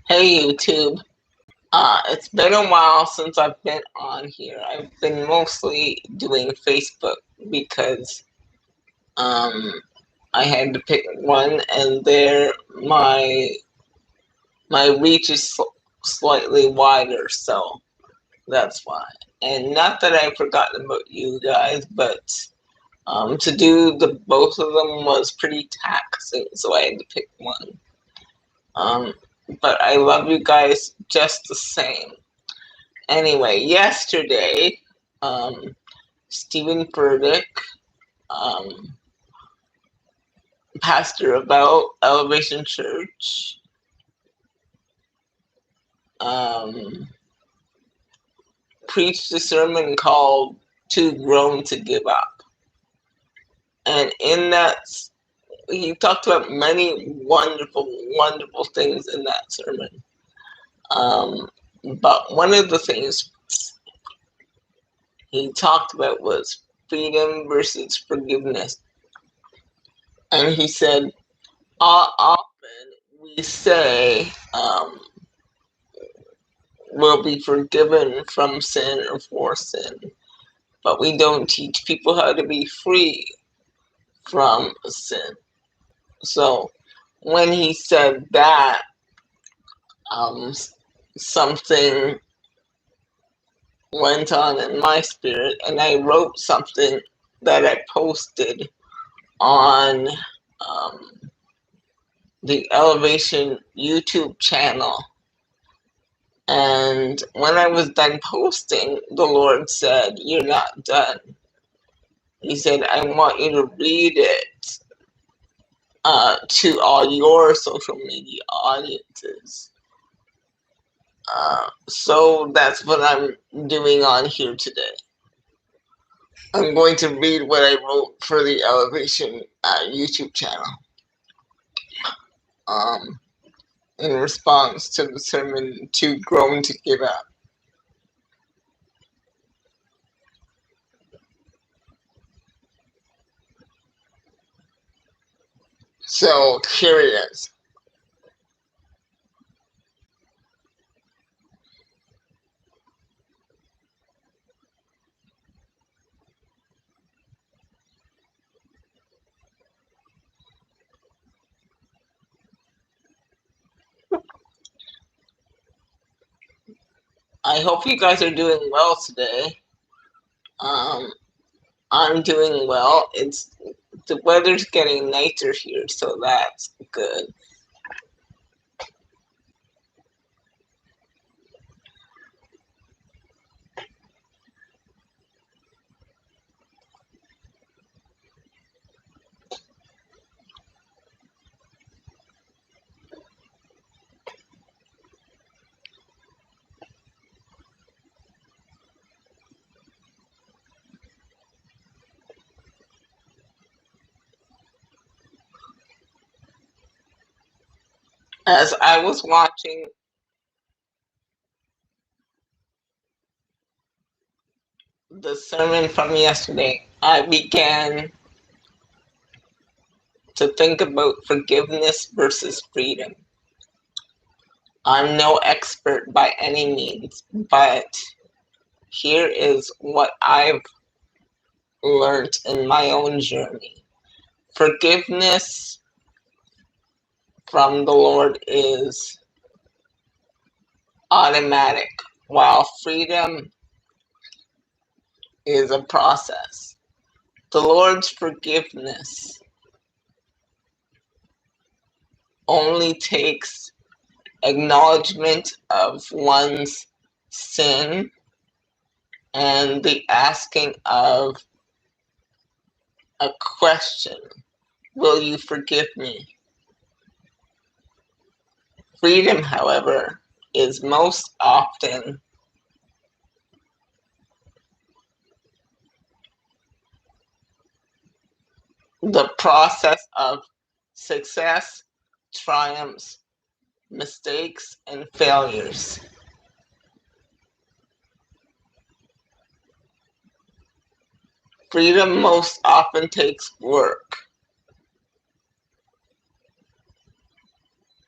Hey YouTube. It's been a while since I've been on here. I've been mostly doing Facebook because um I had to pick one, and there my reach is slightly wider, so that's why. And not that I've forgotten about you guys, but to do the both of them was pretty taxing, so I had to pick one. Um, but I love you guys just the same. Anyway, yesterday, um, Stephen Furtick, um, pastor about Elevation Church, um, preached a sermon called Too Grown to Give Up. And in that, he talked about many wonderful, wonderful things in that sermon. But one of the things he talked about was freedom versus forgiveness. And he said, often we say we'll be forgiven from sin or for sin, but we don't teach people how to be free from sin. So when he said that, something went on in my spirit, and I wrote something that I posted on the Elevation YouTube channel. And when I was done posting, the Lord said, "You're not done." He said, "I want you to read it to all your social media audiences." So that's what I'm doing on here today. I'm going to read what I wrote for the Elevation YouTube channel in response to the sermon, Too Grown to Give Up. So here it is. I hope you guys are doing well today. I'm doing well. The weather's getting nicer here, so that's good. As I was watching the sermon from yesterday, I began to think about forgiveness versus freedom. I'm no expert by any means, but here is what I've learned in my own journey. Forgiveness from the Lord is automatic, while freedom is a process. The Lord's forgiveness only takes acknowledgement of one's sin and the asking of a question: will you forgive me? Freedom, however, is most often the process of success, triumphs, mistakes, and failures. Freedom most often takes work.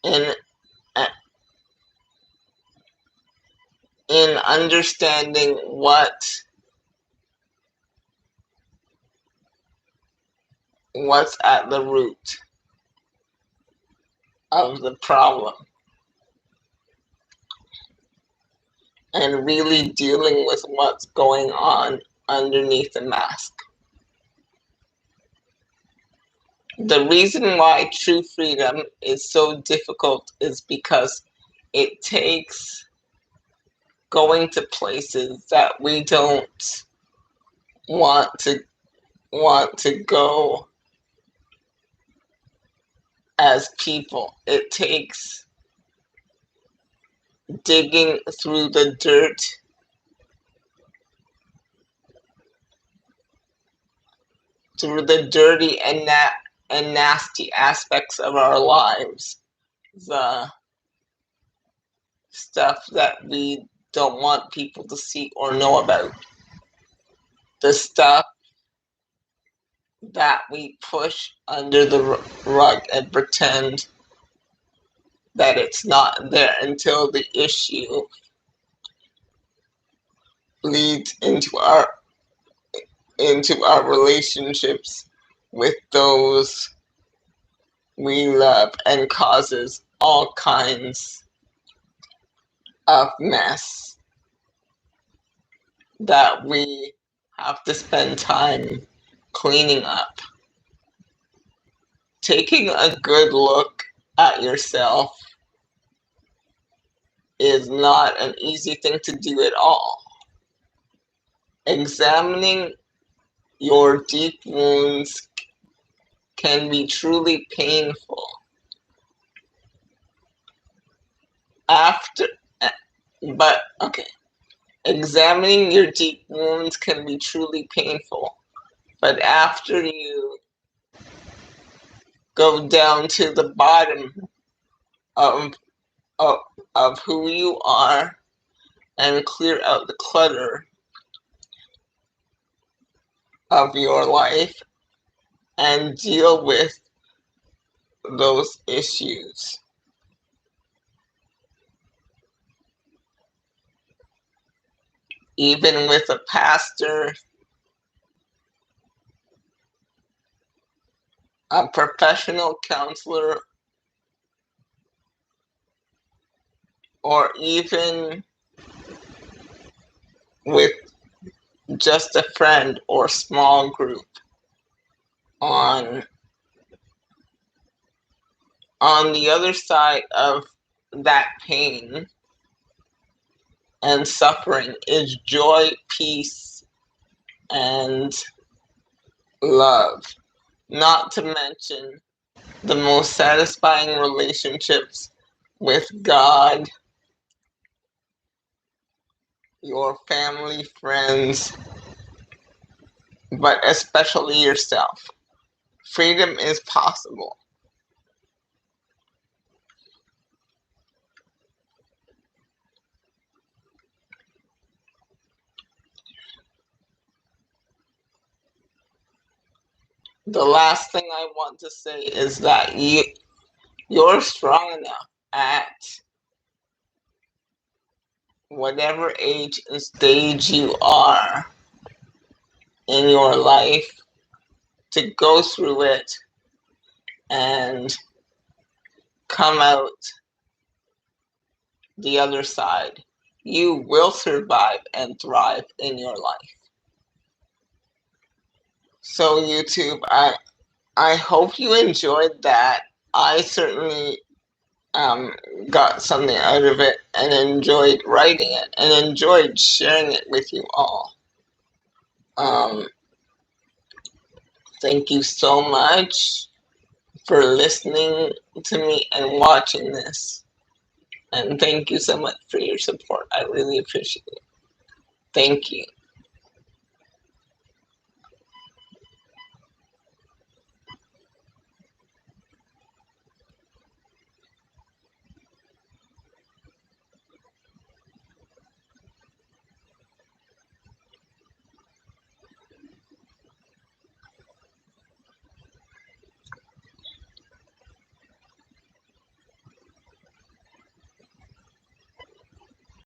And in understanding what's at the root of the problem, and really dealing with what's going on underneath the mask. The reason why true freedom is so difficult is because it takes going to places that we don't want to go as people. It takes digging through the dirt, through the dirty and nasty aspects of our lives, the stuff that we don't want people to see or know about, the stuff that we push under the rug and pretend that it's not there until the issue leads into our relationships with those we love and causes all kinds of mess that we have to spend time cleaning up. Taking a good look at yourself is not an easy thing to do at all. Examining your deep wounds can be truly painful. Examining your deep wounds can be truly painful, but after you go down to the bottom of who you are and clear out the clutter of your life and deal with those issues, even with a pastor, a professional counselor, or even with just a friend or small group on the other side of that pain and suffering is joy, peace, and love. Not to mention the most satisfying relationships with God, your family, friends, but especially yourself. Freedom is possible. The last thing I want to say is that you're strong enough at whatever age and stage you are in your life to go through it and come out the other side. You will survive and thrive in your life. So YouTube, I hope you enjoyed that. I certainly got something out of it and enjoyed writing it and enjoyed sharing it with you all. Thank you so much for listening to me and watching this. And thank you so much for your support. I really appreciate it. Thank you.